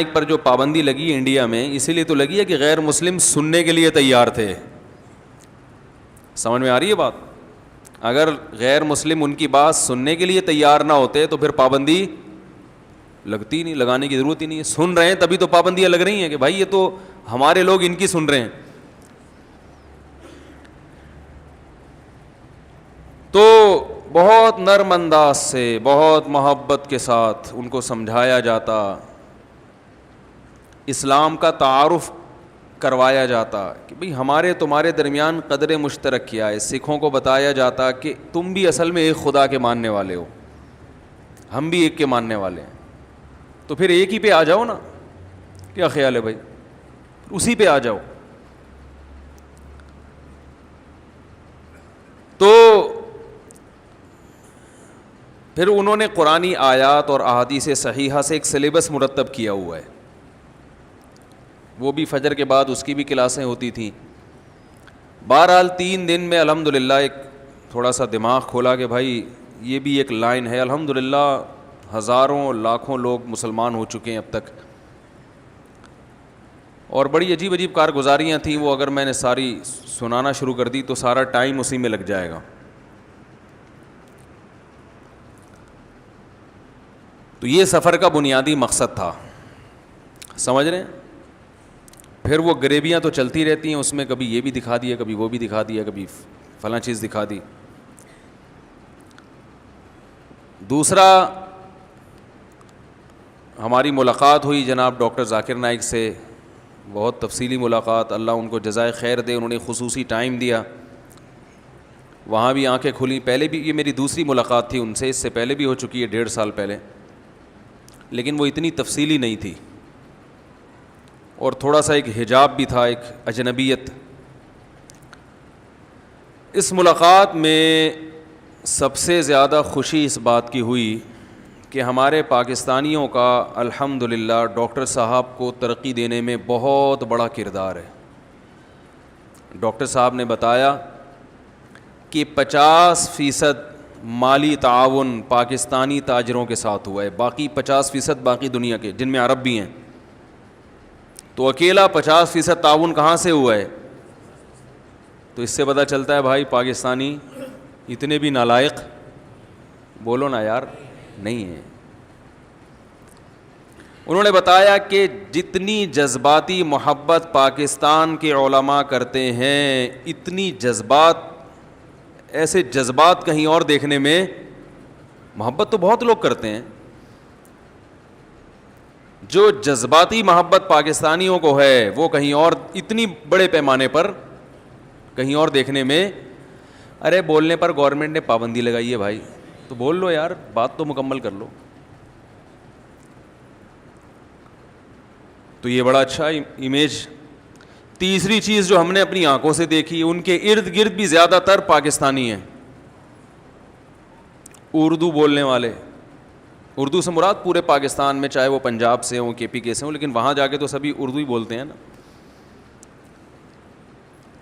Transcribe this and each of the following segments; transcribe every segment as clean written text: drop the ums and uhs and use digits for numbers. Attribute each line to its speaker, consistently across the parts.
Speaker 1: پر جو پابندی لگی ہے انڈیا میں اسی لیے تو لگی ہے کہ غیر مسلم سننے کے لیے تیار تھے. سمجھ میں آ رہی ہے بات؟ اگر غیر مسلم ان کی بات سننے کے لیے تیار نہ ہوتے تو پھر پابندی لگتی نہیں, لگانے کی ضرورت ہی نہیں ہے. سن رہے ہیں تبھی تو پابندیاں لگ رہی ہیں کہ بھائی یہ تو ہمارے لوگ ان کی سن رہے ہیں. تو بہت نرم انداز سے, بہت محبت کے ساتھ ان کو سمجھایا جاتا, اسلام کا تعارف کروایا جاتا کہ بھئی ہمارے تمہارے درمیان قدر مشترک کیا ہے. سکھوں کو بتایا جاتا کہ تم بھی اصل میں ایک خدا کے ماننے والے ہو, ہم بھی ایک کے ماننے والے ہیں, تو پھر ایک ہی پہ آ جاؤ نا. کیا خیال ہے بھائی؟ اسی پہ آ جاؤ. تو پھر انہوں نے قرآنی آیات اور احادیث صحیحہ سے ایک سلیبس مرتب کیا ہوا ہے. وہ بھی فجر کے بعد اس کی بھی کلاسیں ہوتی تھیں. بہرحال 3 دن میں الحمدللہ ایک تھوڑا سا دماغ کھولا کہ بھائی یہ بھی ایک لائن ہے. الحمدللہ ہزاروں لاکھوں لوگ مسلمان ہو چکے ہیں اب تک, اور بڑی عجیب عجیب کارگزاریاں تھیں. وہ اگر میں نے ساری سنانا شروع کر دی تو سارا ٹائم اسی میں لگ جائے گا. تو یہ سفر کا بنیادی مقصد تھا, سمجھ رہے ہیں؟ پھر وہ غریبیاں تو چلتی رہتی ہیں, اس میں کبھی یہ بھی دکھا دیا, کبھی وہ بھی دکھا دیا, کبھی فلاں چیز دکھا دی. دوسرا, ہماری ملاقات ہوئی جناب ڈاکٹر ذاکر نائک سے, بہت تفصیلی ملاقات, اللہ ان کو جزائے خیر دے. انہوں نے خصوصی ٹائم دیا, وہاں بھی آنکھیں کھلیں. پہلے بھی یہ میری دوسری ملاقات تھی ان سے, اس سے پہلے بھی ہو چکی ہے 1.5 سال پہلے, لیکن وہ اتنی تفصیلی نہیں تھی, اور تھوڑا سا ایک حجاب بھی تھا, ایک اجنبیت. اس ملاقات میں سب سے زیادہ خوشی اس بات کی ہوئی کہ ہمارے پاکستانیوں کا الحمدللہ ڈاکٹر صاحب کو ترقی دینے میں بہت بڑا کردار ہے. ڈاکٹر صاحب نے بتایا کہ 50% مالی تعاون پاکستانی تاجروں کے ساتھ ہوا ہے, باقی 50% باقی دنیا کے جن میں عرب بھی ہیں. تو اکیلا 50% تعاون کہاں سے ہوا ہے؟ تو اس سے پتہ چلتا ہے بھائی پاکستانی اتنے بھی نالائق بولو نا یار نہیں ہیں. انہوں نے بتایا کہ جتنی جذباتی محبت پاکستان کے علماء کرتے ہیں, اتنی ایسے جذبات کہیں اور دیکھنے میں, محبت تو بہت لوگ کرتے ہیں, جو جذباتی محبت پاکستانیوں کو ہے وہ کہیں اور اتنی بڑے پیمانے پر کہیں اور دیکھنے میں. ارے بولنے پر گورنمنٹ نے پابندی لگائی ہے بھائی, تو بول لو یار, بات تو مکمل کر لو. تو یہ بڑا اچھا امیج. تیسری چیز جو ہم نے اپنی آنکھوں سے دیکھی, ان کے ارد گرد بھی زیادہ تر پاکستانی ہیں, اردو بولنے والے. اردو سے مراد پورے پاکستان میں, چاہے وہ پنجاب سے ہوں, KP کے سے ہوں, لیکن وہاں جا کے تو سبھی اردو ہی بولتے ہیں نا.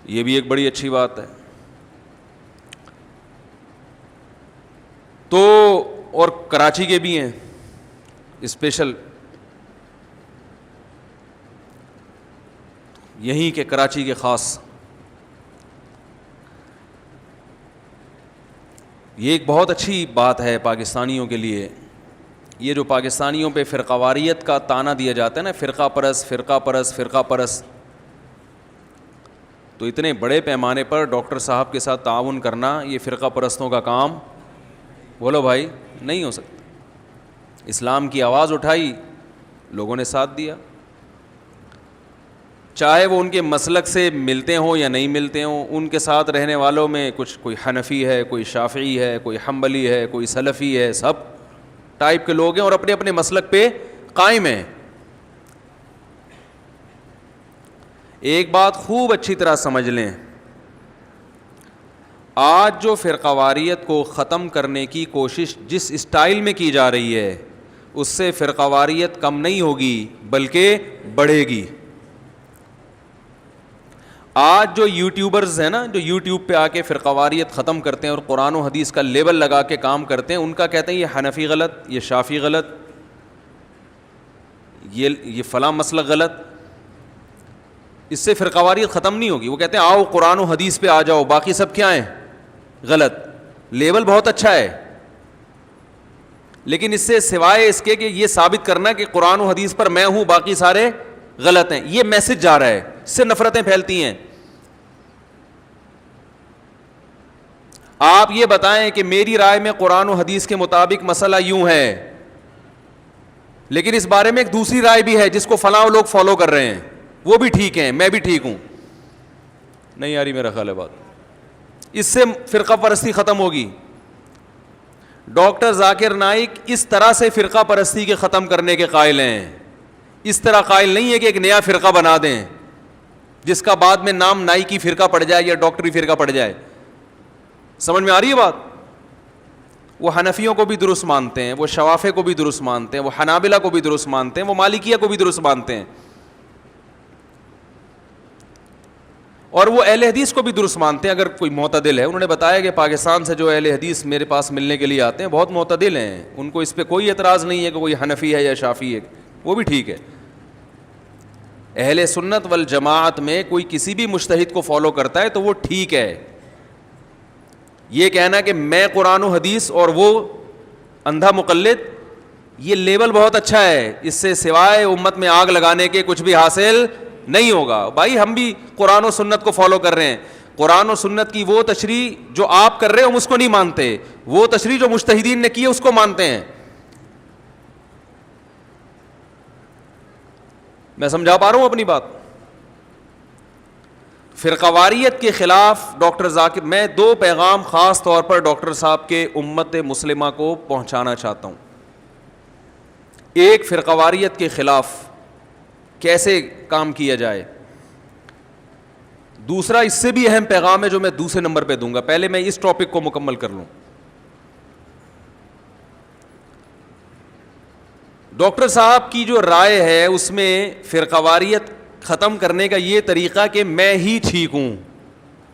Speaker 1: یہ بھی ایک بڑی اچھی بات ہے. تو اور کراچی کے بھی ہیں اسپیشل, یہیں کے کراچی کے خاص. یہ ایک بہت اچھی بات ہے پاکستانیوں کے لیے. یہ جو پاکستانیوں پہ فرقہ واریت کا طعنہ دیا جاتا ہے نا, فرقہ پرست فرقہ پرست فرقہ پرست, تو اتنے بڑے پیمانے پر ڈاکٹر صاحب کے ساتھ تعاون کرنا یہ فرقہ پرستوں کا کام بولو بھائی نہیں ہو سکتا. اسلام کی آواز اٹھائی, لوگوں نے ساتھ دیا, چاہے وہ ان کے مسلک سے ملتے ہوں یا نہیں ملتے ہوں. ان کے ساتھ رہنے والوں میں کوئی حنفی ہے, کوئی شافعی ہے, کوئی حنبلی ہے, کوئی سلفی ہے, سب ٹائپ کے لوگ ہیں اور اپنے اپنے مسلک پہ قائم ہیں. ایک بات خوب اچھی طرح سمجھ لیں, آج جو فرقہ واریت کو ختم کرنے کی کوشش جس اسٹائل میں کی جا رہی ہے, اس سے فرقہ واریت کم نہیں ہوگی بلکہ بڑھے گی. آج جو یوٹیوبرز ہیں نا, جو یوٹیوب پہ آ کے فرقہ واریت ختم کرتے ہیں اور قرآن و حدیث کا لیبل لگا کے کام کرتے ہیں, ان کا کہتے ہیں یہ حنفی غلط, یہ شافعی غلط, یہ فلاں مسلک غلط. اس سے فرقہ واریت ختم نہیں ہوگی. وہ کہتے ہیں آؤ قرآن و حدیث پہ آ جاؤ, باقی سب کیا ہیں غلط. لیبل بہت اچھا ہے, لیکن اس سے سوائے اس کے کہ یہ ثابت کرنا کہ قرآن و حدیث پر میں ہوں باقی سارے غلط ہیں, یہ میسج جا رہا ہے, اس سے نفرتیں پھیلتی ہیں. آپ یہ بتائیں کہ میری رائے میں قرآن و حدیث کے مطابق مسئلہ یوں ہے, لیکن اس بارے میں ایک دوسری رائے بھی ہے جس کو فلاں لوگ فالو کر رہے ہیں, وہ بھی ٹھیک ہیں, میں بھی ٹھیک ہوں. نہیں آ رہی میرا خیال ہے بات. اس سے فرقہ پرستی ختم ہوگی. ڈاکٹر ذاکر نائک اس طرح سے فرقہ پرستی کے ختم کرنے کے قائل ہیں. اس طرح قائل نہیں ہے کہ ایک نیا فرقہ بنا دیں جس کا بعد میں نام نائکی فرقہ پڑ جائے یا ڈاکٹری فرقہ پڑ جائے. سمجھ میں آ رہی ہے بات؟ وہ حنفیوں کو بھی درست مانتے ہیں, وہ شوافے کو بھی درست مانتے ہیں, وہ حنابلہ کو بھی درست مانتے ہیں, وہ مالکیہ کو بھی درست مانتے ہیں, اور وہ اہل حدیث کو بھی درست مانتے ہیں اگر کوئی معتدل ہے. انہوں نے بتایا کہ پاکستان سے جو اہل حدیث میرے پاس ملنے کے لیے آتے ہیں بہت معتدل ہیں, ان کو اس پہ کوئی اعتراض نہیں ہے کہ کوئی حنفی ہے یا شافعی ہے, وہ بھی ٹھیک ہے. اہل سنت والجماعت میں کوئی کسی بھی مجتہد کو فالو کرتا ہے تو وہ ٹھیک ہے. یہ کہنا کہ میں قرآن و حدیث اور وہ اندھا مقلد, یہ لیبل بہت اچھا ہے, اس سے سوائے امت میں آگ لگانے کے کچھ بھی حاصل نہیں ہوگا. بھائی ہم بھی قرآن و سنت کو فالو کر رہے ہیں, قرآن و سنت کی وہ تشریح جو آپ کر رہے ہو ہم اس کو نہیں مانتے, وہ تشریح جو مجتہدین نے کی ہے اس کو مانتے ہیں. میں سمجھا پا رہا ہوں اپنی بات؟ فرقہ واریت کے خلاف ڈاکٹر ذاکر, میں دو پیغام خاص طور پر ڈاکٹر صاحب کے امت مسلمہ کو پہنچانا چاہتا ہوں. ایک, فرقہ واریت کے خلاف کیسے کام کیا جائے. دوسرا اس سے بھی اہم پیغام ہے جو میں دوسرے نمبر پہ دوں گا, پہلے میں اس ٹاپک کو مکمل کر لوں. ڈاکٹر صاحب کی جو رائے ہے اس میں فرقہ واریت ختم کرنے کا یہ طریقہ کہ میں ہی ٹھیک ہوں,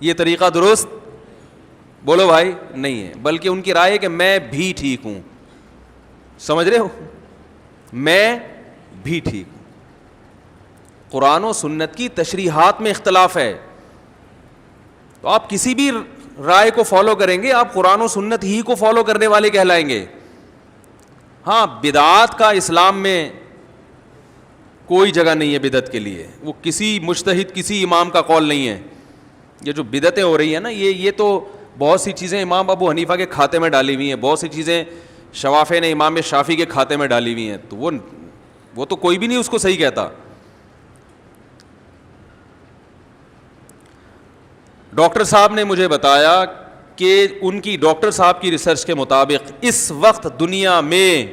Speaker 1: یہ طریقہ درست بولو بھائی نہیں ہے, بلکہ ان کی رائے ہے کہ میں بھی ٹھیک ہوں. سمجھ رہے ہو؟ میں بھی ٹھیک ہوں. قرآن و سنت کی تشریحات میں اختلاف ہے تو آپ کسی بھی رائے کو فالو کریں گے آپ قرآن و سنت ہی کو فالو کرنے والے کہلائیں گے. ہاں, بدعات کا اسلام میں کوئی جگہ نہیں ہے بدعت کے لیے, وہ کسی مجتہد کسی امام کا قول نہیں ہے. یہ جو بدعتیں ہو رہی ہیں نا, یہ تو بہت سی چیزیں امام ابو حنیفہ کے کھاتے میں ڈالی ہوئی ہیں, بہت سی چیزیں شوافے نے امام شافعی کے کھاتے میں ڈالی ہوئی ہیں, تو وہ تو کوئی بھی نہیں اس کو صحیح کہتا. ڈاکٹر صاحب نے مجھے بتایا کہ ان کی ڈاکٹر صاحب کی ریسرچ کے مطابق اس وقت دنیا میں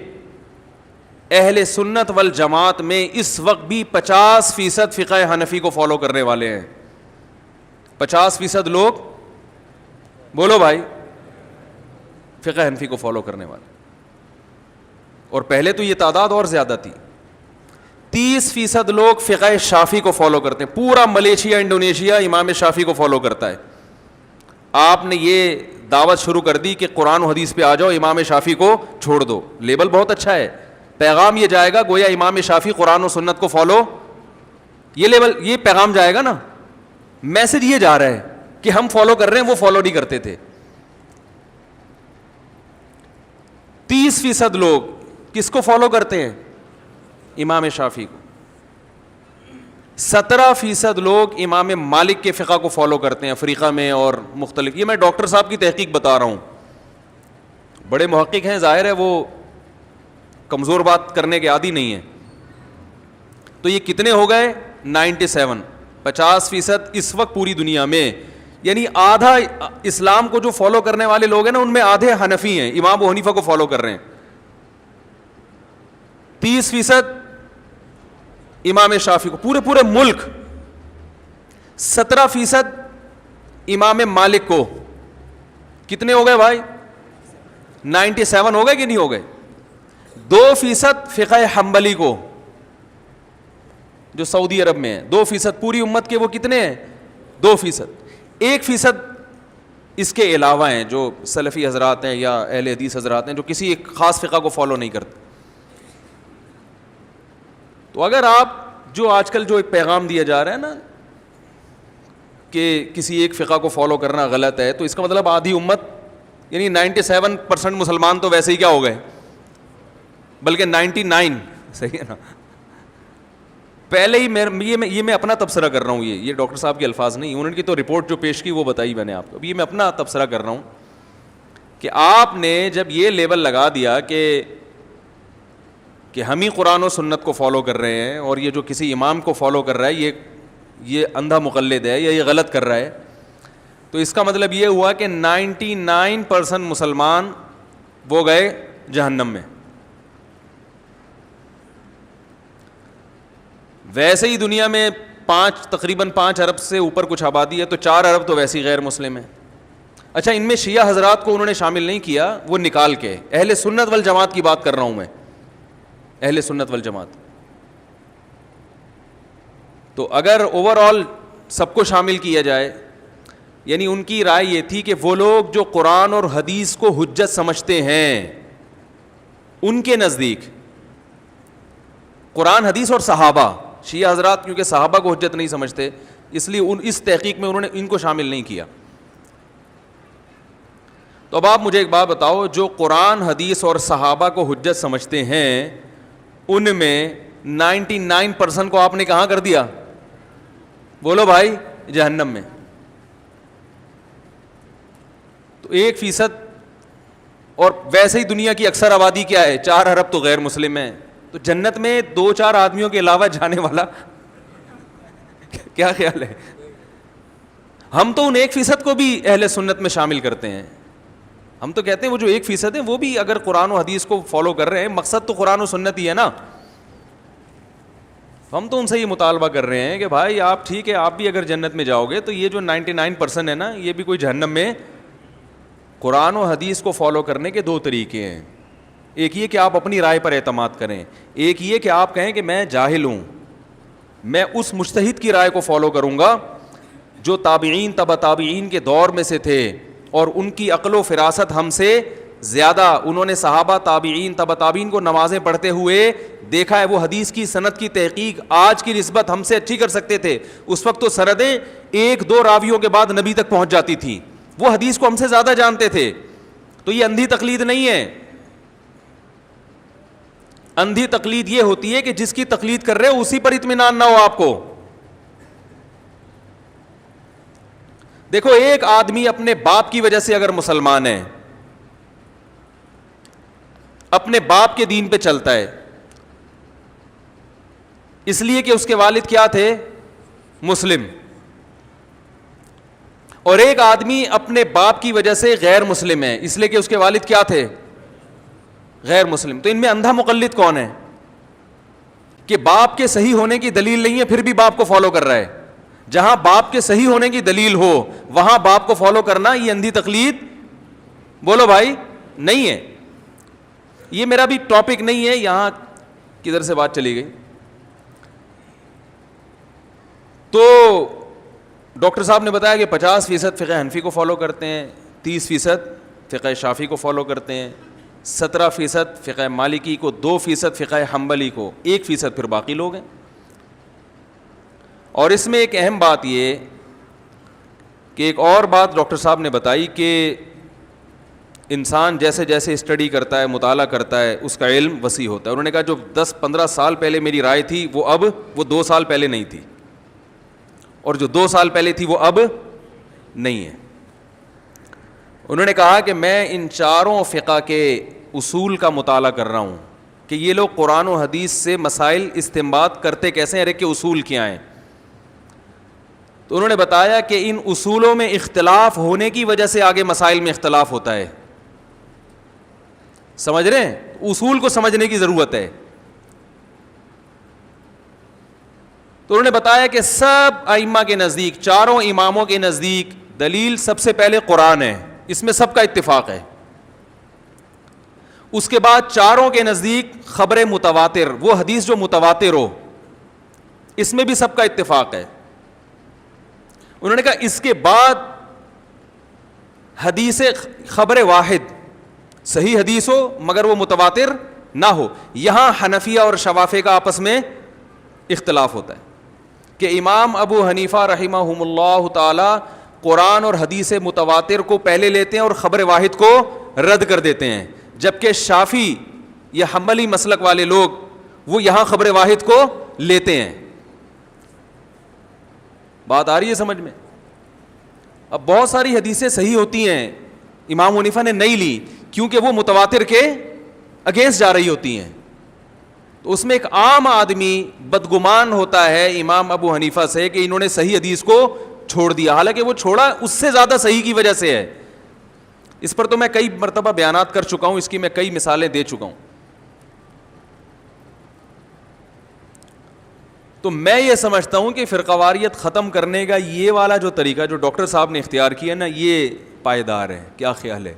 Speaker 1: اہل سنت والجماعت میں اس وقت بھی 50% فقہ حنفی کو فالو کرنے والے ہیں. 50% لوگ بولو بھائی فقہ حنفی کو فالو کرنے والے, اور پہلے تو یہ تعداد اور زیادہ تھی. 30% لوگ فقہ شافعی کو فالو کرتے ہیں. پورا ملیشیا انڈونیشیا امام شافعی کو فالو کرتا ہے. آپ نے یہ دعوت شروع کر دی کہ قرآن و حدیث پہ آ جاؤ, امام شافعی کو چھوڑ دو. لیبل بہت اچھا ہے, پیغام یہ جائے گا گویا امام شافعی قرآن و سنت کو فالو, یہ لیبل یہ پیغام جائے گا نا, میسج یہ جا رہا ہے کہ ہم فالو کر رہے ہیں, وہ فالو نہیں کرتے تھے. 30% لوگ کس کو فالو کرتے ہیں؟ امام شافعی کو. 17% لوگ امام مالک کے فقہ کو فالو کرتے ہیں افریقہ میں اور مختلف. یہ میں ڈاکٹر صاحب کی تحقیق بتا رہا ہوں, بڑے محقق ہیں, ظاہر ہے وہ کمزور بات کرنے کے عادی نہیں ہیں. تو یہ کتنے ہو گئے؟ 97. 50% اس وقت پوری دنیا میں, یعنی آدھا اسلام کو جو فالو کرنے والے لوگ ہیں نا ان میں آدھے حنفی ہیں, امام ابو حنیفہ کو فالو کر رہے ہیں. 30% امام شافعی کو, پورے ملک. 17% امام مالک کو. کتنے ہو گئے بھائی؟ 97 ہو گئے کہ نہیں ہو گئے؟ 2% فقہ حنبلی کو جو سعودی عرب میں ہے. 2% پوری امت کے وہ کتنے ہیں؟ 2%. 1% اس کے علاوہ ہیں جو سلفی حضرات ہیں یا اہل حدیث حضرات ہیں جو کسی ایک خاص فقہ کو فالو نہیں کرتے. تو اگر آپ جو آج کل جو ایک پیغام دیا جا رہا ہے نا کہ کسی ایک فقہ کو فالو کرنا غلط ہے, تو اس کا مطلب آدھی امت یعنی 97% مسلمان تو ویسے ہی کیا ہو گئے, بلکہ 99, صحیح ہے نا. پہلے ہی یہ میں اپنا تبصرہ کر رہا ہوں, یہ ڈاکٹر صاحب کے الفاظ نہیں, انہوں کی تو رپورٹ جو پیش کی وہ بتائی میں نے آپ کو. اب یہ میں اپنا تبصرہ کر رہا ہوں کہ آپ نے جب یہ لیبل لگا دیا کہ ہم ہی قرآن و سنت کو فالو کر رہے ہیں اور یہ جو کسی امام کو فالو کر رہا ہے یہ اندھا مقلد ہے یا یہ غلط کر رہا ہے, تو اس کا مطلب یہ ہوا کہ 99% مسلمان وہ گئے جہنم میں. ویسے ہی دنیا میں تقریباً 5 ارب سے اوپر کچھ آبادی ہے, تو 4 ارب تو ویسے ہی غیر مسلم ہیں. اچھا, ان میں شیعہ حضرات کو انہوں نے شامل نہیں کیا, وہ نکال کے اہل سنت والجماعت کی بات کر رہا ہوں میں, اہل سنت والجماعت. تو اگر اوور آل سب کو شامل کیا جائے, یعنی ان کی رائے یہ تھی کہ وہ لوگ جو قرآن اور حدیث کو حجت سمجھتے ہیں, ان کے نزدیک قرآن حدیث اور صحابہ, شیعہ حضرات کیونکہ صحابہ کو حجت نہیں سمجھتے اس لیے اس تحقیق میں انہوں نے ان کو شامل نہیں کیا. تو اب آپ مجھے ایک بات بتاؤ, جو قرآن حدیث اور صحابہ کو حجت سمجھتے ہیں ان میں 99% کو آپ نے کہاں کر دیا, بولو بھائی, جہنم میں. تو 1%, اور ویسے ہی دنیا کی اکثر آبادی کیا ہے, 4 ارب تو غیر مسلم ہیں. تو جنت میں 2-4 آدمیوں کے علاوہ جانے والا کیا خیال ہے؟ ہم تو ان 1% کو بھی اہل سنت میں شامل کرتے ہیں. ہم تو کہتے ہیں وہ جو 1% ہیں وہ بھی اگر قرآن و حدیث کو فالو کر رہے ہیں, مقصد تو قرآن و سنت ہی ہے نا. ہم تو ان سے یہ مطالبہ کر رہے ہیں کہ بھائی آپ ٹھیک ہے, آپ بھی اگر جنت میں جاؤ گے تو یہ جو 99% ہے نا, یہ بھی کوئی جہنم میں. قرآن و حدیث کو فالو کرنے کے 2 طریقے ہیں. ایک یہ کہ آپ اپنی رائے پر اعتماد کریں, ایک یہ کہ آپ کہیں کہ میں جاہل ہوں, میں اس مجتہد کی رائے کو فالو کروں گا جو تابعین تبع تابعین کے دور میں سے تھے اور ان کی عقل و فراست ہم سے زیادہ, انہوں نے صحابہ تابعین تبع تابعین کو نمازیں پڑھتے ہوئے دیکھا ہے, وہ حدیث کی سند کی تحقیق آج کی نسبت ہم سے اچھی کر سکتے تھے. اس وقت تو سندیں 1-2 راویوں کے بعد نبی تک پہنچ جاتی تھیں, وہ حدیث کو ہم سے زیادہ جانتے تھے. تو یہ اندھی تقلید نہیں ہے. اندھی تقلید یہ ہوتی ہے کہ جس کی تقلید کر رہے ہو اسی پر اطمینان نہ ہو آپ کو. دیکھو, ایک آدمی اپنے باپ کی وجہ سے اگر مسلمان ہے, اپنے باپ کے دین پہ چلتا ہے اس لیے کہ اس کے والد کیا تھے, مسلم, اور ایک آدمی اپنے باپ کی وجہ سے غیر مسلم ہے اس لیے کہ اس کے والد کیا تھے, غیر مسلم. تو ان میں اندھا مقلد کون ہے کہ باپ کے صحیح ہونے کی دلیل نہیں ہے پھر بھی باپ کو فالو کر رہا ہے؟ جہاں باپ کے صحیح ہونے کی دلیل ہو وہاں باپ کو فالو کرنا یہ اندھی تقلید, بولو بھائی, نہیں ہے. یہ میرا بھی ٹاپک نہیں ہے, یہاں کدھر سے بات چلی گئی. تو ڈاکٹر صاحب نے بتایا کہ 50% فقہ حنفی کو فالو کرتے ہیں, 30% فقہ شافعی کو فالو کرتے ہیں, 17% فقہ مالکی کو, 2% فقہ حنبلی کو, 1% پھر باقی لوگ ہیں. اور اس میں ایک اہم بات یہ کہ ایک اور بات ڈاکٹر صاحب نے بتائی کہ انسان جیسے جیسے اسٹڈی کرتا ہے, مطالعہ کرتا ہے, اس کا علم وسیع ہوتا ہے. انہوں نے کہا جو 10-15 سال پہلے میری رائے تھی وہ 2 سال پہلے نہیں تھی, اور جو 2 سال پہلے تھی وہ اب نہیں ہے. انہوں نے کہا کہ میں ان 4 فقہ کے اصول کا مطالعہ کر رہا ہوں کہ یہ لوگ قرآن و حدیث سے مسائل استنباط کرتے کیسے ہیں, اور ایک کے اصول کیا ہیں. تو انہوں نے بتایا کہ ان اصولوں میں اختلاف ہونے کی وجہ سے آگے مسائل میں اختلاف ہوتا ہے. سمجھ رہے ہیں؟ اصول کو سمجھنے کی ضرورت ہے. تو انہوں نے بتایا کہ سب ائمہ کے نزدیک, 4 اماموں کے نزدیک دلیل سب سے پہلے قرآن ہے, اس میں سب کا اتفاق ہے. اس کے بعد 4 کے نزدیک خبر متواتر, وہ حدیث جو متواتر ہو, اس میں بھی سب کا اتفاق ہے. انہوں نے کہا اس کے بعد حدیث خبر واحد, صحیح حدیث ہو مگر وہ متواتر نہ ہو. یہاں حنفیہ اور شوافیہ کا آپس میں اختلاف ہوتا ہے کہ امام ابو حنیفہ رحمہم اللہ تعالی قرآن اور حدیث متواتر کو پہلے لیتے ہیں اور خبر واحد کو رد کر دیتے ہیں، جبکہ شافعی یا حنبلی مسلک والے لوگ وہ یہاں خبر واحد کو لیتے ہیں. بات آ رہی ہے سمجھ میں؟ اب بہت ساری حدیثیں صحیح ہوتی ہیں، امام حنیفہ نے نہیں لی کیونکہ وہ متواتر کے اگینسٹ جا رہی ہوتی ہیں. تو اس میں ایک عام آدمی بدگمان ہوتا ہے امام ابو حنیفہ سے کہ انہوں نے صحیح حدیث کو چھوڑ دیا، حالانکہ وہ چھوڑا اس سے زیادہ صحیح کی وجہ سے ہے. اس پر تو میں کئی مرتبہ بیانات کر چکا ہوں، اس کی میں کئی مثالیں دے چکا ہوں. تو میں یہ سمجھتا ہوں کہ فرقواریت ختم کرنے کا یہ والا جو طریقہ جو ڈاکٹر صاحب نے اختیار کیا نا، یہ پائیدار ہے. کیا خیال ہے؟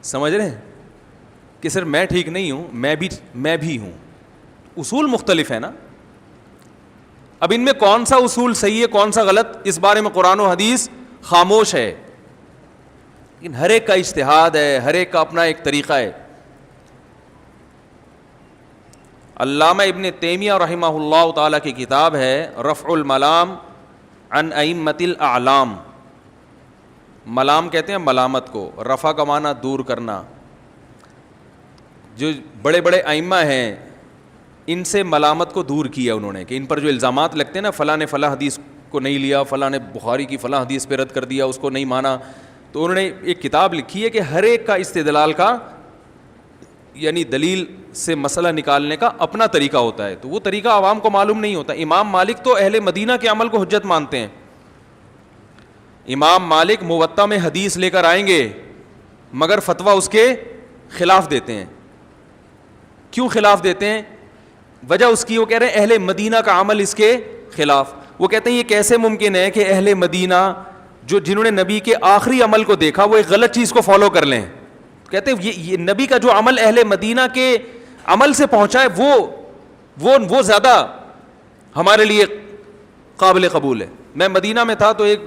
Speaker 1: سمجھ رہے ہیں کہ صرف میں ٹھیک نہیں ہوں، میں بھی ہوں. اصول مختلف ہے نا. اب ان میں کون سا اصول صحیح ہے کون سا غلط، اس بارے میں قرآن و حدیث خاموش ہے. لیکن ہر ایک کا اجتہاد ہے، ہر ایک کا اپنا ایک طریقہ ہے. علامہ ابن تیمیہ رحمہ اللہ تعالیٰ کی کتاب ہے رفع الملام عن ائمۃ الاعلام. ملام کہتے ہیں ملامت کو، رفع کا معنی دور کرنا. جو بڑے بڑے ائمہ ہیں ان سے ملامت کو دور کیا انہوں نے، کہ ان پر جو الزامات لگتے ہیں نا، فلاں نے فلاں حدیث کو نہیں لیا، فلاں نے بخاری کی فلاں حدیث پہ رد کر دیا، اس کو نہیں مانا. تو انہوں نے ایک کتاب لکھی ہے کہ ہر ایک کا استدلال کا یعنی دلیل سے مسئلہ نکالنے کا اپنا طریقہ ہوتا ہے. تو وہ طریقہ عوام کو معلوم نہیں ہوتا. امام مالک تو اہل مدینہ کے عمل کو حجت مانتے ہیں. امام مالک موطا میں حدیث لے کر آئیں گے مگر فتویٰ اس کے خلاف دیتے ہیں. کیوں خلاف دیتے ہیں؟ وجہ اس کی وہ کہہ رہے ہیں اہل مدینہ کا عمل اس کے خلاف. وہ کہتے ہیں یہ کیسے ممکن ہے کہ اہل مدینہ جنہوں نے نبی کے آخری عمل کو دیکھا وہ ایک غلط چیز کو فالو کر لیں. کہتے ہیں یہ نبی کا جو عمل اہل مدینہ کے عمل سے پہنچا ہے وہ زیادہ ہمارے لیے قابل قبول ہے. میں مدینہ میں تھا تو ایک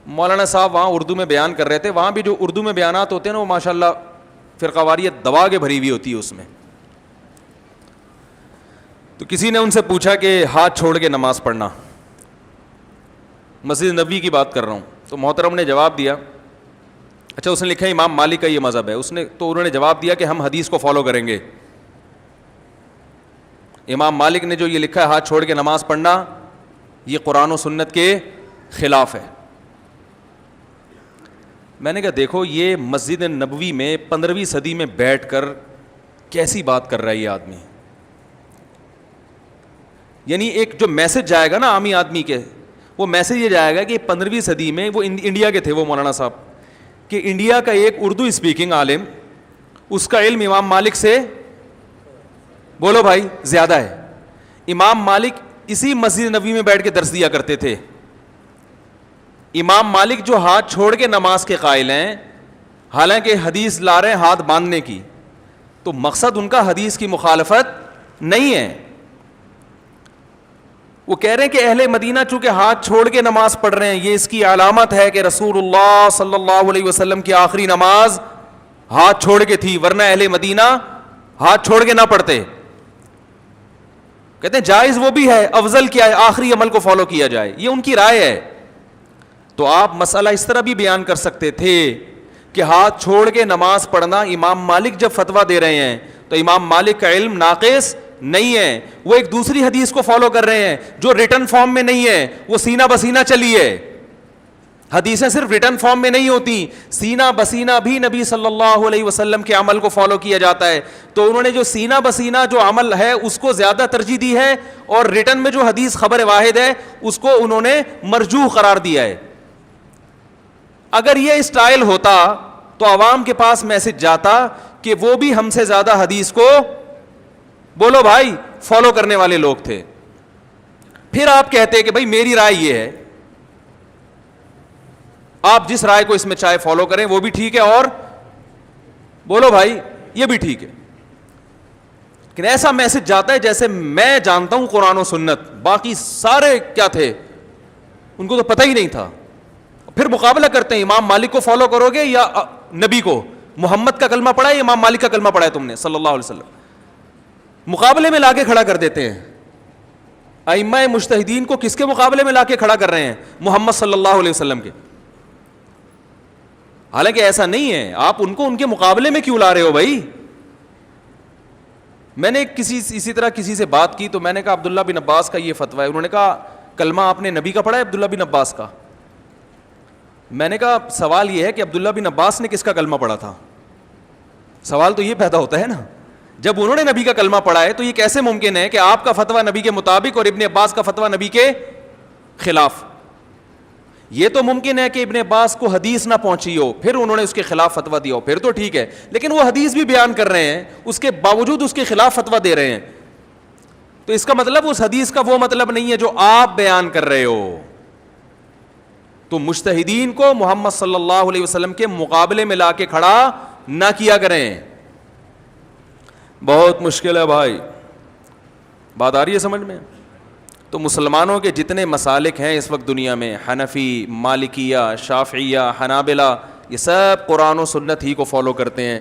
Speaker 1: مولانا صاحب وہاں اردو میں بیان کر رہے تھے. وہاں بھی جو اردو میں بیانات ہوتے ہیں نا وہ ماشاءاللہ فرقواریت دبا کے بھری ہوئی ہوتی ہے اس میں. تو کسی نے ان سے پوچھا کہ ہاتھ چھوڑ کے نماز پڑھنا، مسجد نبوی کی بات کر رہا ہوں. تو محترم نے جواب دیا، اچھا اس نے لکھا ہے امام مالک کا یہ مذہب ہے. انہوں نے جواب دیا کہ ہم حدیث کو فالو کریں گے. امام مالک نے جو یہ لکھا ہے ہاتھ چھوڑ کے نماز پڑھنا، یہ قرآن و سنت کے خلاف ہے. میں نے کہا دیکھو یہ مسجد نبوی میں 15ویں صدی میں بیٹھ کر کیسی بات کر رہا ہے یہ آدمی. یعنی ایک جو میسج جائے گا نا عامی آدمی کے، وہ میسج یہ جائے گا کہ 15ویں صدی میں وہ انڈیا کے تھے وہ مولانا صاحب، کہ انڈیا کا ایک اردو اسپیکنگ عالم، اس کا علم امام مالک سے بولو بھائی زیادہ ہے. امام مالک اسی مسجد نبوی میں بیٹھ کے درس دیا کرتے تھے. امام مالک جو ہاتھ چھوڑ کے نماز کے قائل ہیں، حالانکہ حدیث لا رہے ہیں ہاتھ باندھنے کی، تو مقصد ان کا حدیث کی مخالفت نہیں ہے. وہ کہہ رہے ہیں کہ اہل مدینہ چونکہ ہاتھ چھوڑ کے نماز پڑھ رہے ہیں، یہ اس کی علامت ہے کہ رسول اللہ صلی اللہ علیہ وسلم کی آخری نماز ہاتھ چھوڑ کے تھی، ورنہ اہل مدینہ ہاتھ چھوڑ کے نہ پڑھتے. کہتے ہیں جائز وہ بھی ہے، افضل کیا ہے آخری عمل کو فالو کیا جائے، یہ ان کی رائے ہے. تو آپ مسئلہ اس طرح بھی بیان کر سکتے تھے کہ ہاتھ چھوڑ کے نماز پڑھنا، امام مالک جب فتویٰ دے رہے ہیں تو امام مالک کا علم ناقص نہیں ہے، وہ ایک دوسری حدیث کو فالو کر رہے ہیں جو ریٹن فارم میں نہیں ہے، وہ سینہ بسینہ چلی ہے. حدیثیں صرف ریٹن فارم میں نہیں ہوتی، سینہ بسینہ بھی نبی صلی اللہ علیہ وسلم کے عمل کو فالو کیا جاتا ہے. تو انہوں نے جو سینہ بسینہ جو عمل ہے اس کو زیادہ ترجیح دی ہے، اور ریٹن میں جو حدیث خبر واحد ہے اس کو انہوں نے مرجوح قرار دیا ہے. اگر یہ اسٹائل ہوتا تو عوام کے پاس میسج جاتا کہ وہ بھی ہم سے زیادہ حدیث کو بولو بھائی فالو کرنے والے لوگ تھے. پھر آپ کہتے کہ بھائی میری رائے یہ ہے، آپ جس رائے کو اس میں چاہے فالو کریں وہ بھی ٹھیک ہے، اور بولو بھائی یہ بھی ٹھیک ہے. لیکن ایسا میسج جاتا ہے جیسے میں جانتا ہوں قرآن و سنت، باقی سارے کیا تھے ان کو تو پتہ ہی نہیں تھا. پھر مقابلہ کرتے ہیں امام مالک کو فالو کرو گے یا نبی کو، محمد کا کلمہ پڑھا ہے یا امام مالک کا کلمہ پڑھا ہے تم نے صلی اللہ علیہ وسلم، مقابلے میں لا کے کھڑا کر دیتے ہیں. ائمہ مجتہدین کو کس کے مقابلے میں لا کے کھڑا کر رہے ہیں؟ محمد صلی اللہ علیہ وسلم کے. حالانکہ ایسا نہیں ہے, آپ ان کو ان کے مقابلے میں کیوں لا رہے ہو بھائی؟ میں نے اسی طرح کسی سے بات کی تو میں نے کہا عبداللہ بن عباس کا یہ فتویٰ ہے. انہوں نے کہا کلمہ آپ نے نبی کا پڑھا ہے عبداللہ بن عباس کا؟ میں نے کہا سوال یہ ہے کہ عبداللہ بن عباس نے کس کا کلمہ پڑھا تھا؟ سوال تو یہ پیدا ہوتا ہے نا, جب انہوں نے نبی کا کلمہ پڑھا ہے تو یہ کیسے ممکن ہے کہ آپ کا فتویٰ نبی کے مطابق اور ابن عباس کا فتویٰ نبی کے خلاف؟ یہ تو ممکن ہے کہ ابن عباس کو حدیث نہ پہنچی ہو پھر انہوں نے اس کے خلاف فتویٰ دیا ہو, پھر تو ٹھیک ہے, لیکن وہ حدیث بھی بیان کر رہے ہیں اس کے باوجود اس کے خلاف فتویٰ دے رہے ہیں, تو اس کا مطلب اس حدیث کا وہ مطلب نہیں ہے جو آپ بیان کر رہے ہو. تو مجتہدین کو محمد صلی اللہ علیہ وسلم کے مقابلے میں لا کے کھڑا نہ کیا کریں. بہت مشکل ہے بھائی, بات آ رہی ہے سمجھ میں؟ تو مسلمانوں کے جتنے مسالک ہیں اس وقت دنیا میں, حنفی, مالکیہ, شافعیہ, حنابلہ, یہ سب قرآن و سنت ہی کو فالو کرتے ہیں.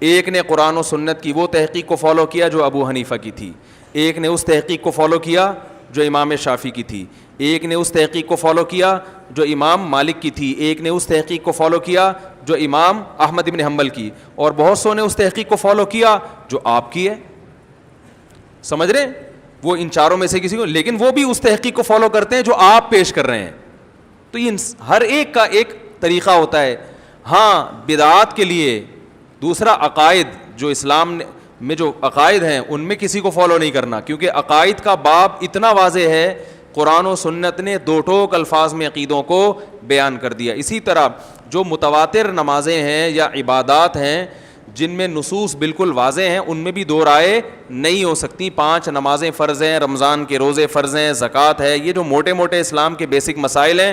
Speaker 1: ایک نے قرآن و سنت کی وہ تحقیق کو فالو کیا جو ابو حنیفہ کی تھی, ایک نے اس تحقیق کو فالو کیا جو امام شافعی کی تھی, ایک نے اس تحقیق کو فالو کیا جو امام مالک کی تھی, ایک نے اس تحقیق کو فالو کیا جو امام احمد ابن حنبل کی, اور بہت سو نے اس تحقیق کو فالو کیا جو آپ کی ہے. سمجھ رہے ہیں؟ وہ ان چاروں میں سے کسی کو, لیکن وہ بھی اس تحقیق کو فالو کرتے ہیں جو آپ پیش کر رہے ہیں. تو یہ ہر ایک کا ایک طریقہ ہوتا ہے. ہاں بدعات کے لیے دوسرا, عقائد جو اسلام میں جو عقائد ہیں ان میں کسی کو فالو نہیں کرنا, کیونکہ عقائد کا باب اتنا واضح ہے, قرآن و سنت نے دو ٹوک الفاظ میں عقیدوں کو بیان کر دیا. اسی طرح جو متواتر نمازیں ہیں یا عبادات ہیں جن میں نصوص بالکل واضح ہیں ان میں بھی دو رائے نہیں ہو سکتی. 5 نمازیں فرض ہیں, رمضان کے روزے فرض ہیں, زکوٰۃ ہے, یہ جو موٹے موٹے اسلام کے بیسک مسائل ہیں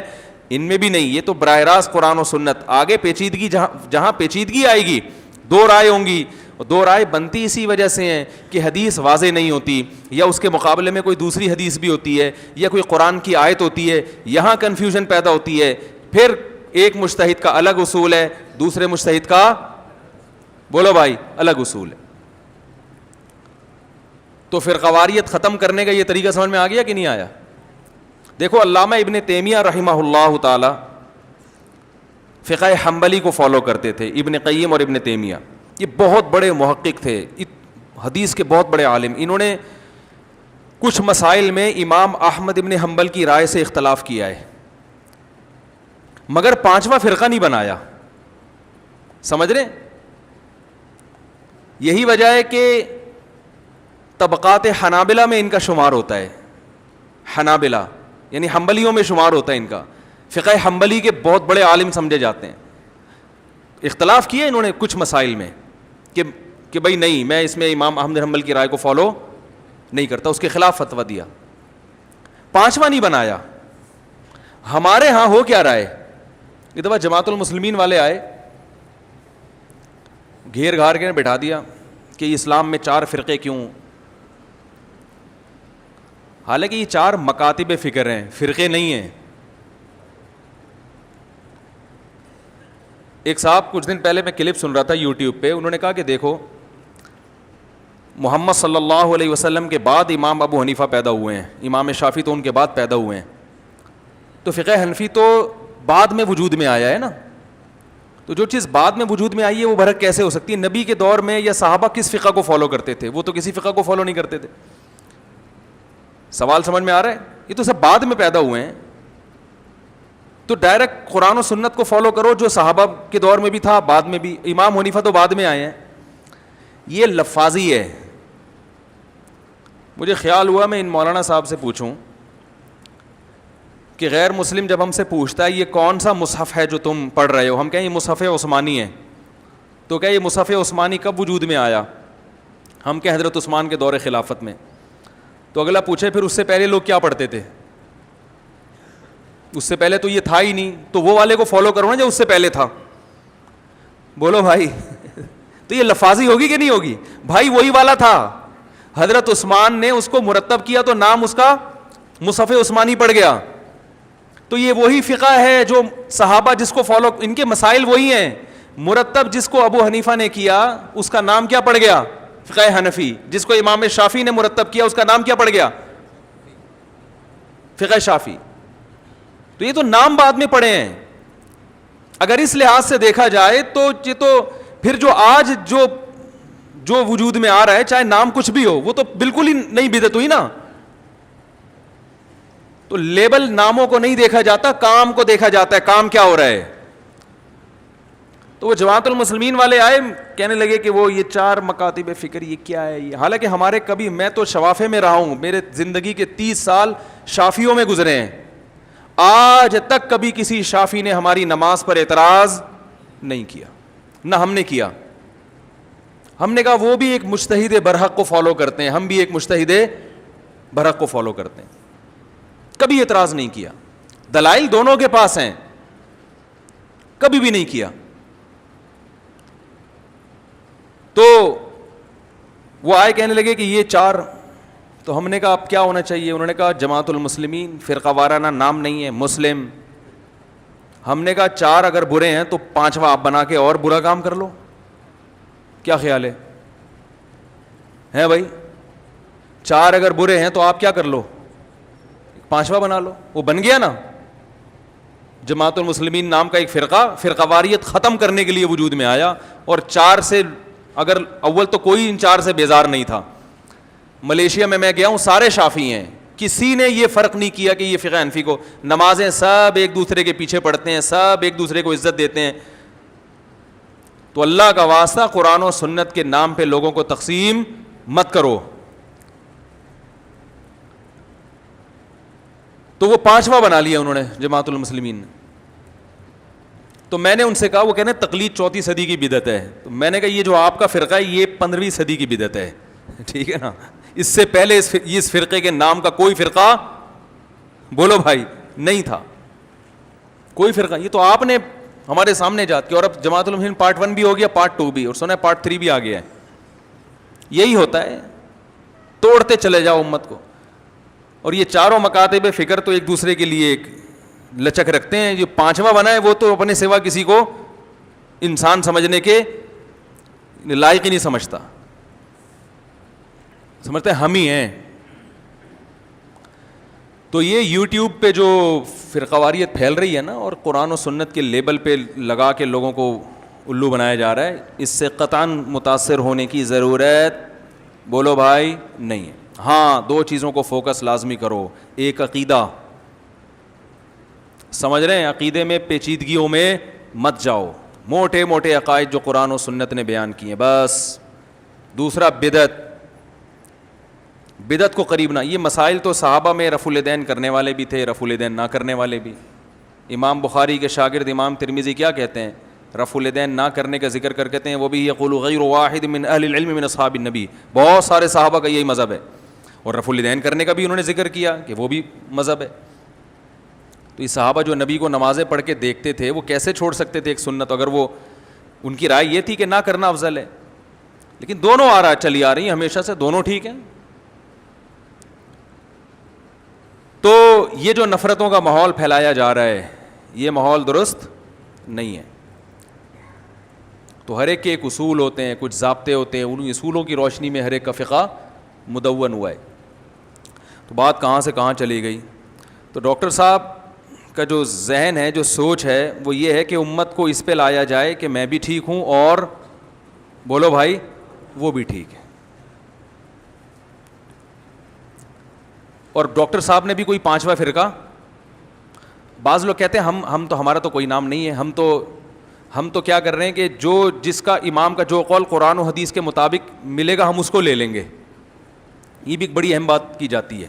Speaker 1: ان میں بھی نہیں. یہ تو براہ راست قرآن و سنت. آگے پیچیدگی جہاں پیچیدگی آئے گی دو رائے ہوں گی, دو رائے بنتی اسی وجہ سے ہیں کہ حدیث واضح نہیں ہوتی, یا اس کے مقابلے میں کوئی دوسری حدیث بھی ہوتی ہے, یا کوئی قرآن کی آیت ہوتی ہے, یہاں کنفیوژن پیدا ہوتی ہے. پھر ایک مجتہد کا الگ اصول ہے, دوسرے مجتہد کا بولو بھائی الگ اصول ہے. تو پھر قواریت ختم کرنے کا یہ طریقہ سمجھ میں آ گیا کہ نہیں آیا؟ دیکھو علامہ ابن تیمیہ رحمہ اللہ تعالی فقہ حنبلی کو فالو کرتے تھے. ابن قیم اور ابن تیمیہ یہ بہت بڑے محقق تھے, حدیث کے بہت بڑے عالم. انہوں نے کچھ مسائل میں امام احمد ابن حنبل کی رائے سے اختلاف کیا ہے, مگر 5واں فرقہ نہیں بنایا. سمجھ رہے؟ یہی وجہ ہے کہ طبقات حنابلہ میں ان کا شمار ہوتا ہے. حنابلہ یعنی حنبلیوں میں شمار ہوتا ہے ان کا. فقہ حنبلی کے بہت بڑے عالم سمجھے جاتے ہیں. اختلاف کیے انہوں نے کچھ مسائل میں کہ بھائی نہیں, میں اس میں امام احمد حنبل کی رائے کو فالو نہیں کرتا, اس کے خلاف فتویٰ دیا. 5واں نہیں بنایا. ہمارے ہاں ہو کیا رہا ہے, یہ دفعہ جماعت المسلمین والے آئے, گھیر گھار کے بٹھا دیا کہ اسلام میں 4 فرقے کیوں. حالانکہ یہ 4 مکاتب فکر ہیں, فرقے نہیں ہیں. ایک صاحب کچھ دن پہلے میں کلپ سن رہا تھا یوٹیوب پہ, انہوں نے کہا کہ دیکھو محمد صلی اللہ علیہ وسلم کے بعد امام ابو حنیفہ پیدا ہوئے ہیں, امام شافعی تو ان کے بعد پیدا ہوئے ہیں, تو فقہ حنفی تو بعد میں وجود میں آیا ہے نا. تو جو چیز بعد میں وجود میں آئی ہے وہ برحق کیسے ہو سکتی ہے؟ نبی کے دور میں یا صحابہ کس فقہ کو فالو کرتے تھے؟ وہ تو کسی فقہ کو فالو نہیں کرتے تھے. سوال سمجھ میں آ رہا ہے؟ یہ تو سب بعد میں پیدا ہوئے ہیں. تو ڈائریکٹ قرآن و سنت کو فالو کرو جو صحابہ کے دور میں بھی تھا, بعد میں بھی. امام حنیفہ تو بعد میں آئے ہیں. یہ لفاظی ہے. مجھے خیال ہوا میں ان مولانا صاحب سے پوچھوں کہ غیر مسلم جب ہم سے پوچھتا ہے یہ کون سا مصحف ہے جو تم پڑھ رہے ہو, ہم کہیں یہ مصحف عثمانی ہے. تو کہ یہ مصحف عثمانی کب وجود میں آیا؟ ہم کہ حضرت عثمان کے دور خلافت میں. تو اگلا پوچھے پھر اس سے پہلے لوگ کیا پڑھتے تھے؟ اس سے پہلے تو یہ تھا ہی نہیں, تو وہ والے کو فالو کرو نا جو اس سے پہلے تھا. بولو بھائی تو یہ لفاظی ہوگی کہ نہیں ہوگی؟ بھائی وہی والا تھا, حضرت عثمان نے اس کو مرتب کیا تو نام اس کا مصحف عثمانی پڑ گیا. تو یہ وہی فقہ ہے جو صحابہ جس کو فالو, ان کے مسائل وہی ہیں. مرتب جس کو ابو حنیفہ نے کیا اس کا نام کیا پڑ گیا؟ فقہ حنفی. جس کو امام شافعی نے مرتب کیا اس کا نام کیا پڑ گیا؟ فقہ شافی. تو یہ تو نام بعد میں پڑے ہیں. اگر اس لحاظ سے دیکھا جائے تو یہ تو پھر جو آج جو وجود میں آ رہا ہے, چاہے نام کچھ بھی ہو, وہ تو بالکل ہی نئی بدعت ہوئی نا. تو لیبل ناموں کو نہیں دیکھا جاتا, کام کو دیکھا جاتا ہے, کام کیا ہو رہا ہے. تو وہ جماعت المسلمین والے آئے, کہنے لگے کہ وہ یہ 4 مکاتب فکر یہ کیا ہے یہ. حالانکہ ہمارے کبھی, میں تو شوافے میں رہا ہوں, میرے زندگی کے 30 سال شافیوں میں گزرے ہیں, آج تک کبھی کسی شافی نے ہماری نماز پر اعتراض نہیں کیا, نہ ہم نے کیا. ہم نے کہا وہ بھی ایک مجتہد برحق کو فالو کرتے ہیں, ہم بھی ایک مجتہد برحق کو فالو کرتے ہیں. کبھی اعتراض نہیں کیا, دلائل دونوں کے پاس ہیں, کبھی بھی نہیں کیا. تو وہ آئے کہنے لگے کہ یہ 4, تو ہم نے کہا اب کیا ہونا چاہیے. انہوں نے کہا جماعت المسلمین, فرقہ وارانہ نام نہیں ہے, مسلم. ہم نے کہا 4 اگر برے ہیں تو 5واں آپ بنا کے اور برا کام کر لو, کیا خیال ہے بھائی؟ 4 اگر برے ہیں تو آپ کیا کر لو, 5واں بنا لو. وہ بن گیا نا. جماعت المسلمین نام کا ایک فرقہ واریت ختم کرنے کے لیے وجود میں آیا, اور 4 سے اگر اول تو کوئی ان 4 سے بیزار نہیں تھا. ملیشیا میں گیا ہوں, سارے شافی ہیں, کسی نے یہ فرق نہیں کیا کہ یہ فقہ حنفی کو. نمازیں سب ایک دوسرے کے پیچھے پڑھتے ہیں, سب ایک دوسرے کو عزت دیتے ہیں. تو اللہ کا واسطہ قرآن و سنت کے نام پہ لوگوں کو تقسیم مت کرو. تو وہ 5واں بنا لیا انہوں نے جماعت المسلمین نے. تو میں نے ان سے کہا, وہ کہنے تقلید 4 صدی کی بدعت ہے. تو میں نے کہا یہ جو آپ کا فرقہ ہے یہ 15ویں صدی کی بدعت ہے, ٹھیک ہے نا. اس سے پہلے اس فرقے کے نام کا کوئی فرقہ, بولو بھائی, نہیں تھا کوئی فرقہ. یہ تو آپ نے ہمارے سامنے جات کے, اور اب جماعت المسلمین پارٹ 1 بھی ہو گیا, پارٹ 2 بھی, اور سنا ہے پارٹ 3 بھی آ گیا ہے. یہی ہوتا ہے, توڑتے چلے جاؤ امت کو. اور یہ 4 مکاتب فکر تو ایک دوسرے کے لیے ایک لچک رکھتے ہیں. جو 5واں بنا ہے وہ تو اپنے سوا کسی کو انسان سمجھنے کے لائق ہی نہیں سمجھتا, سمجھتے ہیں ہم ہی ہیں. تو یہ یوٹیوب پہ جو فرقہ واریت پھیل رہی ہے نا, اور قرآن و سنت کے لیبل پہ لگا کے لوگوں کو الو بنایا جا رہا ہے, اس سے قطعاً متاثر ہونے کی ضرورت, بولو بھائی, نہیں ہے. ہاں 2 چیزوں کو فوکس لازمی کرو. ایک عقیدہ, سمجھ رہے ہیں, عقیدے میں پیچیدگیوں میں مت جاؤ, موٹے موٹے عقائد جو قرآن و سنت نے بیان کیے بس. دوسرا بدعت کو قریب نہ. یہ مسائل تو صحابہ میں رفع الیدین کرنے والے بھی تھے, رفع الیدین نہ کرنے والے بھی. امام بخاری کے شاگرد امام ترمذی کیا کہتے ہیں, رفع الیدین نہ کرنے کا ذکر کر کہتے ہیں وہ بھی یقول غیر واحد من اہل العلم من اصحاب النبی. بہت سارے صحابہ کا یہی مذہب ہے. اور رفع الیدین کرنے کا بھی انہوں نے ذکر کیا کہ وہ بھی مذہب ہے. تو یہ صحابہ جو نبی کو نمازیں پڑھ کے دیکھتے تھے, وہ کیسے چھوڑ سکتے تھے ایک سنت, اگر وہ ان کی رائے یہ تھی کہ نہ کرنا افضل ہے. لیکن دونوں چلی آ رہی ہیں ہمیشہ سے, دونوں ٹھیک ہیں. تو یہ جو نفرتوں کا ماحول پھیلایا جا رہا ہے, یہ ماحول درست نہیں ہے. تو ہر ایک کے ایک اصول ہوتے ہیں, کچھ ضابطے ہوتے ہیں, ان اصولوں کی روشنی میں ہر ایک کا فقہ مدون ہوا ہے. تو بات کہاں سے کہاں چلی گئی. تو ڈاکٹر صاحب کا جو ذہن ہے, جو سوچ ہے, وہ یہ ہے کہ امت کو اس پہ لایا جائے کہ میں بھی ٹھیک ہوں اور بولو بھائی وہ بھی ٹھیک ہے. اور ڈاکٹر صاحب نے بھی کوئی 5واں فرقہ, بعض لوگ کہتے ہیں ہم تو, ہمارا تو کوئی نام نہیں ہے, ہم تو کیا کر رہے ہیں کہ جو جس کا امام کا جو قول قرآن و حدیث کے مطابق ملے گا ہم اس کو لے لیں گے. یہ بھی ایک بڑی اہم بات کی جاتی ہے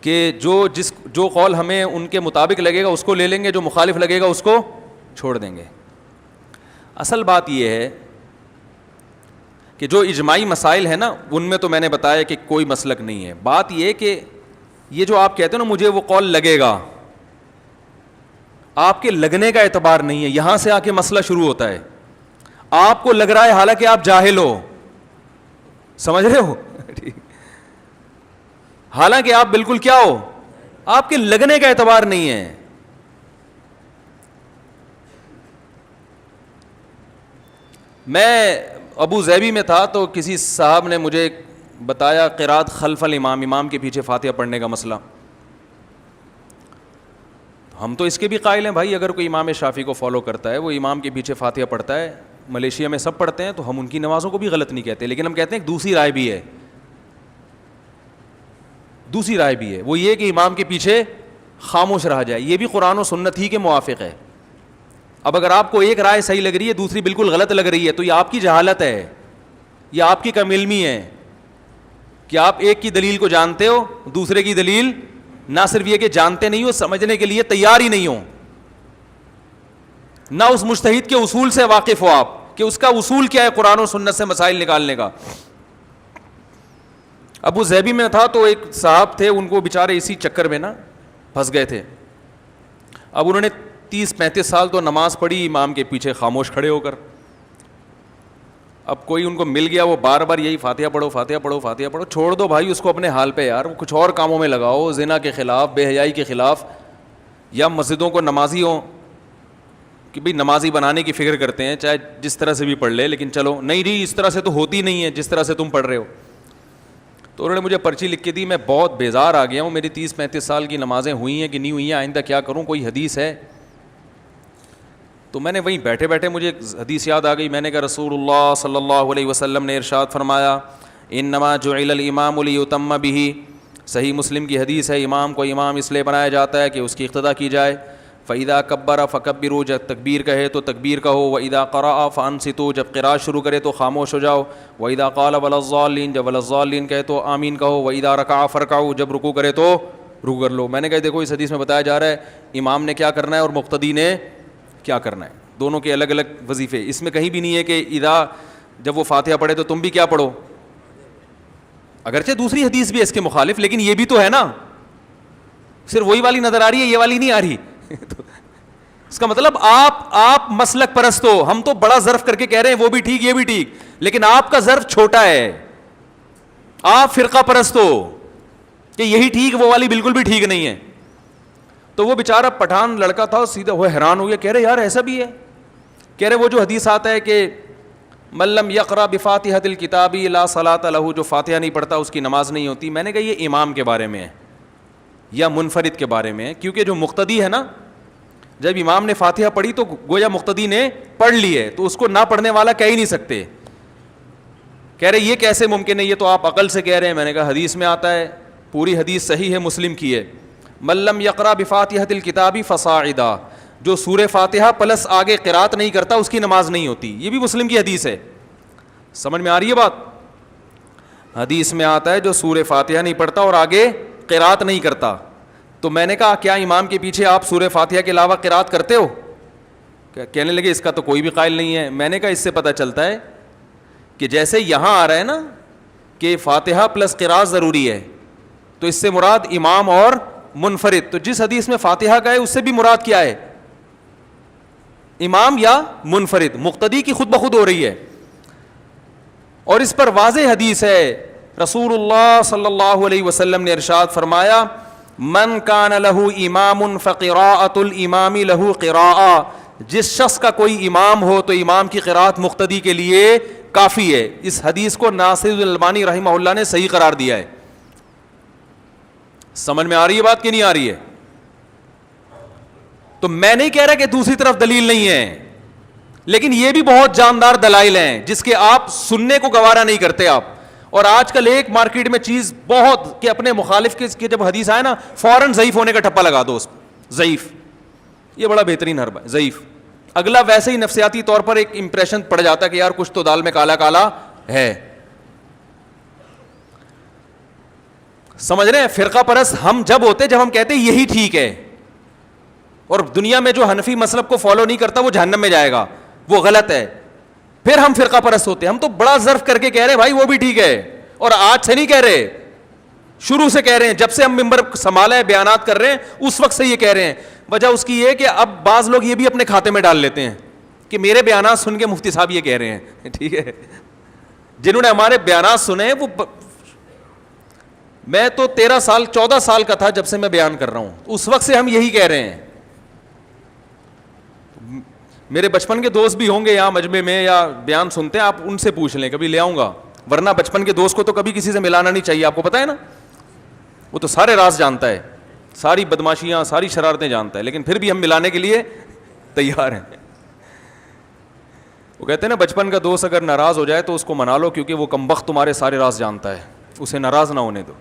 Speaker 1: کہ جو قول ہمیں ان کے مطابق لگے گا اس کو لے لیں گے, جو مخالف لگے گا اس کو چھوڑ دیں گے. اصل بات یہ ہے کہ جو اجماعی مسائل ہیں نا, ان میں تو میں نے بتایا کہ کوئی مسلک نہیں ہے. بات یہ کہ یہ جو آپ کہتے ہیں نا مجھے وہ قول لگے گا, آپ کے لگنے کا اعتبار نہیں ہے, یہاں سے آ کے مسئلہ شروع ہوتا ہے. آپ کو لگ رہا ہے حالانکہ آپ جاہل ہو, سمجھ رہے ہو, حالانکہ آپ بالکل کیا ہو, آپ کے لگنے کا اعتبار نہیں ہے. میں ابو ظبی میں تھا تو کسی صاحب نے مجھے بتایا قرات خلف الامام، امام کے پیچھے فاتحہ پڑھنے کا مسئلہ. ہم تو اس کے بھی قائل ہیں بھائی، اگر کوئی امام شافعی کو فالو کرتا ہے، وہ امام کے پیچھے فاتحہ پڑھتا ہے، ملیشیا میں سب پڑھتے ہیں، تو ہم ان کی نمازوں کو بھی غلط نہیں کہتے، لیکن ہم کہتے ہیں ایک دوسری رائے بھی ہے. دوسری رائے بھی ہے، وہ یہ کہ امام کے پیچھے خاموش رہا جائے، یہ بھی قرآن و سنت ہی کے موافق ہے. اب اگر آپ کو ایک رائے صحیح لگ رہی ہے، دوسری بالکل غلط لگ رہی ہے، تو یہ آپ کی جہالت ہے، یہ آپ کی کم علمی ہے کہ آپ ایک کی دلیل کو جانتے ہو، دوسرے کی دلیل نہ صرف یہ کہ جانتے نہیں ہو، سمجھنے کے لیے تیار ہی نہیں ہو، نہ اس مجتہد کے اصول سے واقف ہو آپ کہ اس کا اصول کیا ہے قرآن و سنت سے مسائل نکالنے کا. ابو ظہبی میں تھا تو ایک صاحب تھے، ان کو بیچارے اسی چکر میں نا پھنس گئے تھے. اب انہوں نے 30-35 سال تو نماز پڑھی امام کے پیچھے خاموش کھڑے ہو کر. اب کوئی ان کو مل گیا، وہ بار بار یہی فاتحہ پڑھو فاتحہ پڑھو فاتحہ پڑھو. چھوڑ دو بھائی اس کو اپنے حال پہ یار، وہ کچھ اور کاموں میں لگاؤ، زنا کے خلاف، بے حیائی کے خلاف، یا مسجدوں کو نمازی ہوں کہ بھئی نمازی بنانے کی فکر کرتے ہیں، چاہے جس طرح سے بھی پڑھ لے، لیکن چلو نہیں جی اس طرح سے تو ہوتی نہیں ہے جس طرح سے تم پڑھ رہے ہو. تو انہوں نے مجھے پرچی لکھ کے دی، میں بہت بیزار آ گیا ہوں، میری 30-35 سال کی نمازیں ہوئی ہیں کہ نہیں ہوئی ہیں، آئندہ کیا کروں، کوئی حدیث ہے؟ تو میں نے وہیں بیٹھے بیٹھے مجھے حدیث یاد آ گئی. میں نے کہا رسول اللہ صلی اللہ علیہ وسلم نے ارشاد فرمایا انما جعل الامام لیتم بہ، صحیح مسلم کی حدیث ہے، امام کو امام اس لیے بنایا جاتا ہے کہ اس کی اقتداء کی جائے. فاذا کبر فکبروا، جب تکبیر کہے تو تکبیر کہو. واذا قرأ فانصتوا، جب قراءت شروع کرے تو خاموش ہو جاؤ. واذا قال ولا الضالین، جب ولا الضالین کہے تو آمین کہو. واذا رکع فرکعوا، جب رکوع کرے تو رکوع کر لو. میں نے کہا دیکھو اس حدیث میں بتایا جا رہا ہے امام نے کیا کرنا ہے اور مقتدی نے کیا کرنا ہے، دونوں کے الگ الگ وظیفے. اس میں کہیں بھی نہیں ہے کہ اذا جب وہ فاتحہ پڑھے تو تم بھی کیا پڑھو، اگرچہ دوسری حدیث بھی ہے اس کے مخالف، لیکن یہ بھی تو ہے نا، صرف وہی والی نظر آ رہی ہے، یہ والی نہیں آ رہی. تو اس کا مطلب آپ مسلک پرست ہو، ہم تو بڑا ظرف کر کے کہہ رہے ہیں وہ بھی ٹھیک یہ بھی ٹھیک، لیکن آپ کا ظرف چھوٹا ہے، آپ فرقہ پرست ہو کہ یہی ٹھیک وہ والی بالکل بھی ٹھیک نہیں ہے. تو وہ بیچارہ پٹھان لڑکا تھا، سیدھا وہ حیران ہو گیا، کہہ رہے یار ایسا بھی ہے، کہہ رہے وہ جو حدیث آتا ہے کہ من لم یقرأ بفاتحۃ الکتاب لا صلاۃ لہ، جو فاتحہ نہیں پڑھتا اس کی نماز نہیں ہوتی. میں نے کہا یہ امام کے بارے میں ہے یا منفرد کے بارے میں ہے، کیونکہ جو مقتدی ہے نا، جب امام نے فاتحہ پڑھی تو گویا مقتدی نے پڑھ لی ہے، تو اس کو نہ پڑھنے والا کہہ ہی نہیں سکتے. کہہ رہے یہ کیسے ممکن ہے، یہ تو آپ عقل سے کہہ رہے ہیں. میں نے کہا حدیث میں آتا ہے، پوری حدیث صحیح ہے، مسلم کی ہے، من لم یقرأ بفاتحۃ الکتاب فصاعدا، جو سورہ فاتحہ پلس آگے قرات نہیں کرتا اس کی نماز نہیں ہوتی. یہ بھی مسلم کی حدیث ہے. سمجھ میں آ رہی ہے بات؟ حدیث میں آتا ہے جو سورہ فاتحہ نہیں پڑھتا اور آگے قرات نہیں کرتا. تو میں نے کہا کیا امام کے پیچھے آپ سورہ فاتحہ کے علاوہ قرات کرتے ہو؟ کہنے لگے اس کا تو کوئی بھی قائل نہیں ہے. میں نے کہا اس سے پتہ چلتا ہے کہ جیسے یہاں آ رہا ہے نا کہ فاتحہ پلس قرات ضروری ہے، تو اس سے مراد امام اور منفرد. تو جس حدیث میں فاتحہ کا ہے اس سے بھی مراد کیا ہے، امام یا منفرد، مقتدی کی خود بخود ہو رہی ہے. اور اس پر واضح حدیث ہے، رسول اللہ صلی اللہ علیہ وسلم نے ارشاد فرمایا من کان لہ امام فقراءۃ الامام لہ قراءۃ، جس شخص کا کوئی امام ہو تو امام کی قراءت مقتدی کے لیے کافی ہے. اس حدیث کو ناصر الالبانی رحمہ اللہ نے صحیح قرار دیا ہے. سمجھ میں آ رہی ہے بات کہ نہیں آ رہی ہے؟ تو میں نہیں کہہ رہا کہ دوسری طرف دلیل نہیں ہے، لیکن یہ بھی بہت جاندار دلائل ہیں جس کے آپ سننے کو گوارا نہیں کرتے آپ. اور آج کل ایک مارکیٹ میں چیز بہت کہ اپنے مخالف کے جب حدیث آئے نا فوراً ضعیف ہونے کا ٹھپا لگا دو اس پہ، ضعیف. یہ بڑا بہترین حربہ ہے، ضعیف. اگلا ویسے ہی نفسیاتی طور پر ایک امپریشن پڑ جاتا ہے کہ یار کچھ تو دال میں کالا کالا ہے. سمجھ رہے ہیں؟ فرقہ پرست ہم جب ہوتے جب ہم کہتے یہی ٹھیک ہے، اور دنیا میں جو حنفی مسلک کو فالو نہیں کرتا وہ جہنم میں جائے گا، وہ غلط ہے، پھر ہم فرقہ پرست ہوتے. ہم تو بڑا ظرف کر کے کہہ رہے بھائی وہ بھی ٹھیک ہے، اور آج سے نہیں کہہ رہے، شروع سے کہہ رہے ہیں، جب سے ہم ممبر سنبھالا ہے بیانات کر رہے ہیں اس وقت سے یہ کہہ رہے ہیں. وجہ اس کی یہ کہ اب بعض لوگ یہ بھی اپنے کھاتے میں ڈال لیتے ہیں کہ میرے بیانات سن کے مفتی صاحب یہ کہہ رہے ہیں. ٹھیک ہے، جنہوں نے ہمارے بیانات سنے وہ میں تو 14 سال کا تھا جب سے میں بیان کر رہا ہوں، اس وقت سے ہم یہی کہہ رہے ہیں. میرے بچپن کے دوست بھی ہوں گے یہاں مجمع میں یا بیان سنتے ہیں، آپ ان سے پوچھ لیں، کبھی لے آؤں گا ورنہ بچپن کے دوست کو تو کبھی کسی سے ملانا نہیں چاہیے, آپ کو پتہ ہے نا, وہ تو سارے راز جانتا ہے, ساری بدماشیاں, ساری شرارتیں جانتا ہے, لیکن پھر بھی ہم ملانے کے لیے تیار ہیں. وہ کہتے ہیں نا بچپن کا دوست اگر ناراض ہو جائے تو اس کو منا لو, کیونکہ وہ کمبخت تمہارے سارے راز جانتا ہے, اسے ناراض نہ ہونے دو.